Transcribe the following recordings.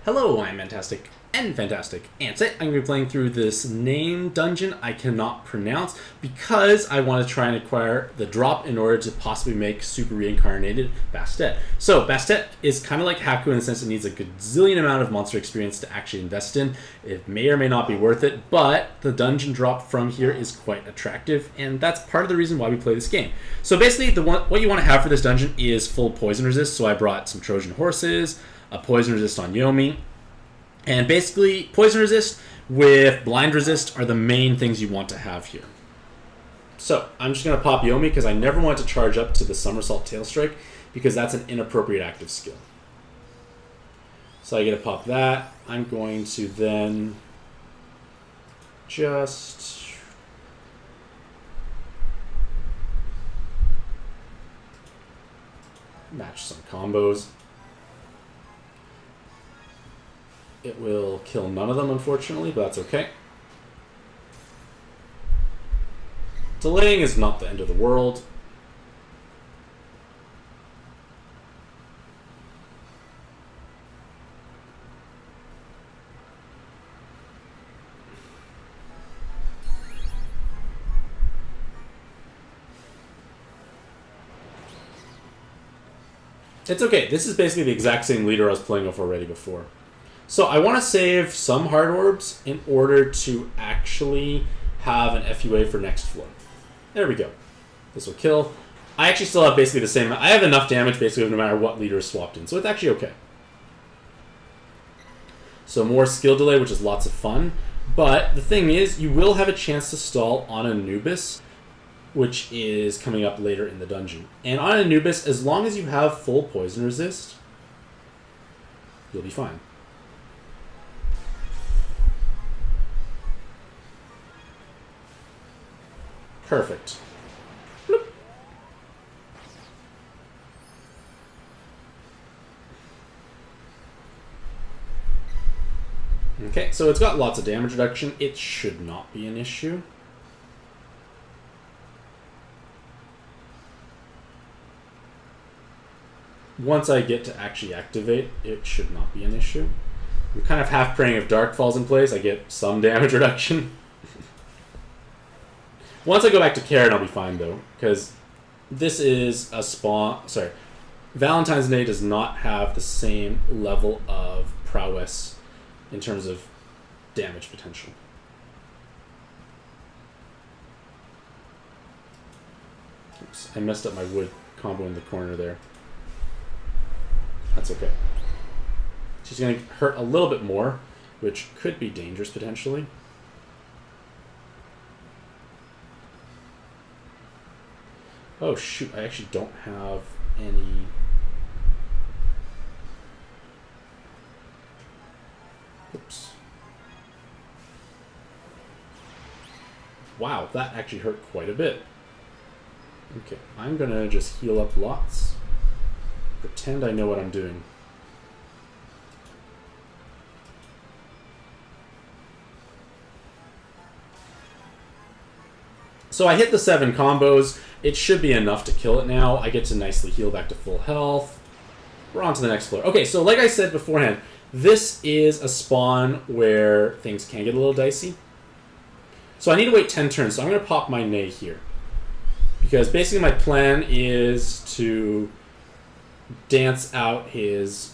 Hello, I'm Mantastic and Fantastic, and today I'm going to be playing through this name dungeon I cannot pronounce because I want to try and acquire the drop in order to possibly make super reincarnated Bastet. So Bastet is kind of like Haku in the sense it needs a gazillion amount of monster experience to actually invest in. It may or may not be worth it, but the dungeon drop from here is quite attractive, and that's part of the reason why we play this game. So basically, what you want to have for this dungeon is full poison resist, so I brought some Trojan horses, a poison resist on Yomi, and basically poison resist with blind resist are the main things you want to have here. So I'm just going to pop Yomi because I never want to charge up to the somersault tail strike because that's an inappropriate active skill. So I get to pop that. I'm going to then just match some combos. It will kill none of them, unfortunately, but that's okay. Delaying is not the end of the world. It's okay. This is basically the exact same leader I was playing with already before. So I want to save some hard orbs in order to actually have an FUA for next floor. There we go. This will kill. I actually still have basically the same. I have enough damage basically no matter what leader is swapped in. So it's actually okay. So more skill delay, which is lots of fun. But the thing is, you will have a chance to stall on Anubis, which is coming up later in the dungeon. And on Anubis, as long as you have full poison resist, you'll be fine. Perfect. Bloop. Okay, so it's got lots of damage reduction. It should not be an issue. Once I get to actually activate, it should not be an issue. I'm kind of half praying if Dark falls in place, I get some damage reduction. Once I go back to Karin, I'll be fine, though, because this is a spawn... Sorry. Valentine's Day does not have the same level of prowess in terms of damage potential. Oops, I messed up my wood combo in the corner there. That's okay. She's going to hurt a little bit more, which could be dangerous, potentially. Oh shoot, I actually don't have any... Oops. Wow, that actually hurt quite a bit. Okay, I'm gonna just heal up lots. Pretend I know what I'm doing. So I hit the 7 combos. It should be enough to kill it now. I get to nicely heal back to full health. We're on to the next floor. Okay, so like I said beforehand, this is a spawn where things can get a little dicey. So I need to wait 10 turns, so I'm going to pop my Nay here. Because basically my plan is to dance out his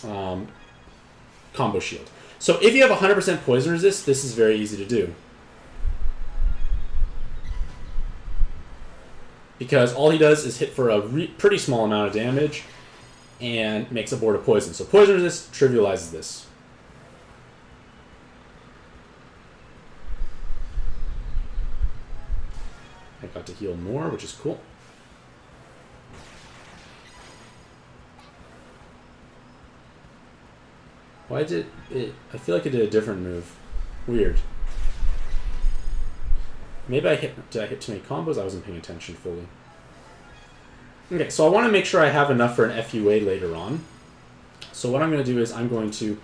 combo shield. So if you have 100% poison resist, this is very easy to do. Because all he does is hit for a pretty small amount of damage and makes a board of poison. So poison resist trivializes this. I got to heal more, which is cool. Why did it... I feel like it did a different move. Weird. Maybe did I hit too many combos? I wasn't paying attention fully. Okay, so I want to make sure I have enough for an FUA later on. So what I'm going to do is I'm going to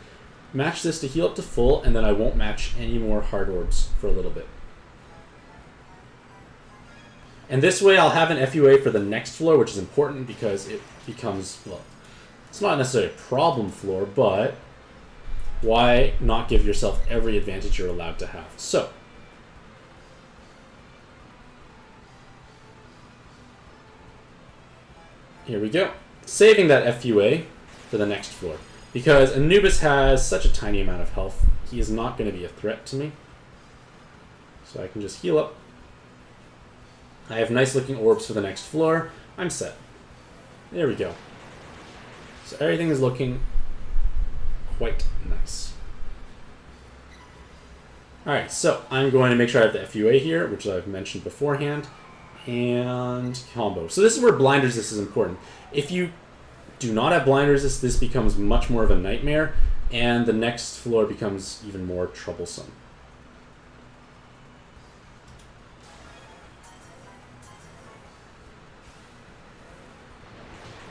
match this to heal up to full, and then I won't match any more hard orbs for a little bit. And this way I'll have an FUA for the next floor, which is important because it becomes, well, It's not necessarily a problem floor, but why not give yourself every advantage you're allowed to have? So, here we go. Saving that FUA for the next floor. Because Anubis has such a tiny amount of health, he is not going to be a threat to me. So I can just heal up. I have nice looking orbs for the next floor. I'm set. There we go. So everything is looking quite nice. Alright, so I'm going to make sure I have the FUA here, which I've mentioned beforehand. And combo. So this is where blind resist is important. If you do not have blind resist, this becomes much more of a nightmare, and the next floor becomes even more troublesome.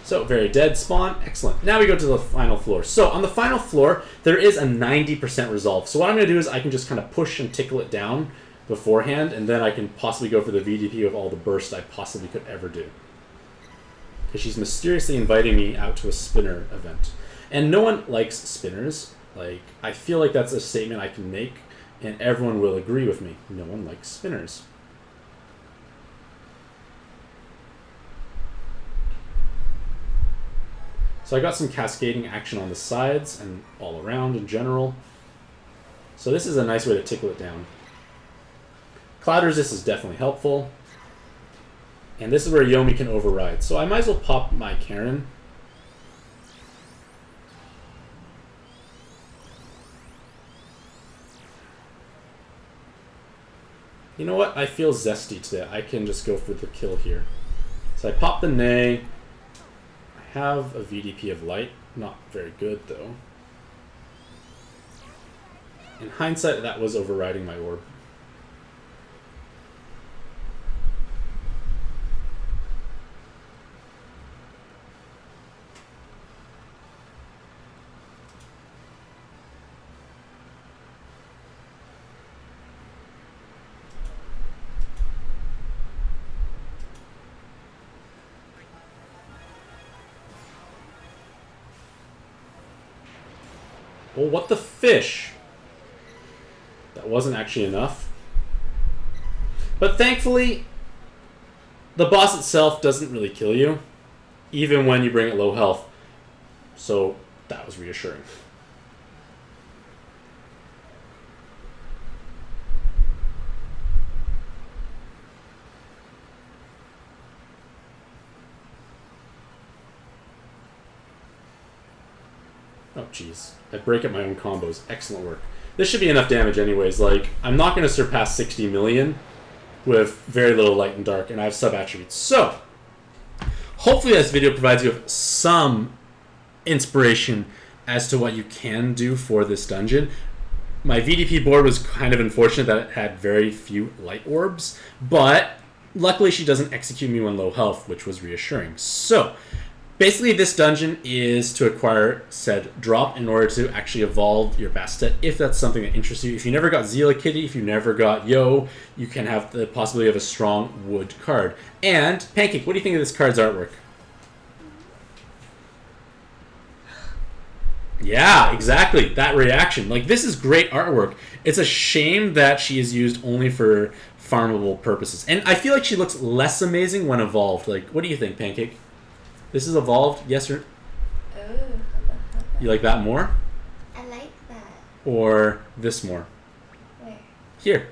So, very dead spawn. Excellent. Now we go to the final floor. So, on the final floor, there is a 90% resolve. So, what I'm going to do is I can just kind of push and tickle it down beforehand, and then I can possibly go for the VDP of all the burst I possibly could ever do. Because she's mysteriously inviting me out to a spinner event. And no one likes spinners. Like, I feel like that's a statement I can make, and everyone will agree with me. No one likes spinners. So I got some cascading action on the sides and all around in general. So this is a nice way to tickle it down. Cloud resist is definitely helpful. And this is where Yomi can override. So I might as well pop my Karin. You know what? I feel zesty today. I can just go for the kill here. So I pop the Nay. I have a VDP of light. Not very good, though. In hindsight, that was overriding my orb. Well, what the fish? That wasn't actually enough. But thankfully, the boss itself doesn't really kill you, even when you bring it low health. So that was reassuring. Oh, jeez. I break up my own combos. Excellent work. This should be enough damage anyways. Like, I'm not going to surpass 60 million with very little light and dark, and I have sub-attributes. So, hopefully this video provides you with some inspiration as to what you can do for this dungeon. My VDP board was kind of unfortunate that it had very few light orbs, but luckily she doesn't execute me when low health, which was reassuring. So, basically, this dungeon is to acquire said drop in order to actually evolve your Bastet, if that's something that interests you. If you never got Zila Kitty, if you never got Yo, you can have the possibility of a strong wood card. And, Pancake, what do you think of this card's artwork? Yeah, exactly. That reaction. Like, this is great artwork. It's a shame that she is used only for farmable purposes. And I feel like she looks less amazing when evolved. Like, what do you think, Pancake? This is evolved, yes or... Oh, You like that more? I like that. Or this more? Where? Here.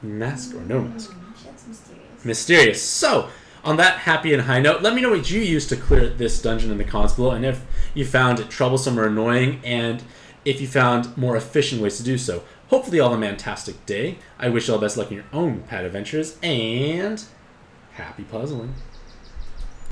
Mask or no mask? She looks mysterious. Mysterious. So, on that happy and high note, let me know what you used to clear this dungeon in the comments below, and if you found it troublesome or annoying, and if you found more efficient ways to do so. Hopefully all have a Mantastic day. I wish you all the best luck in your own pad adventures, and happy puzzling.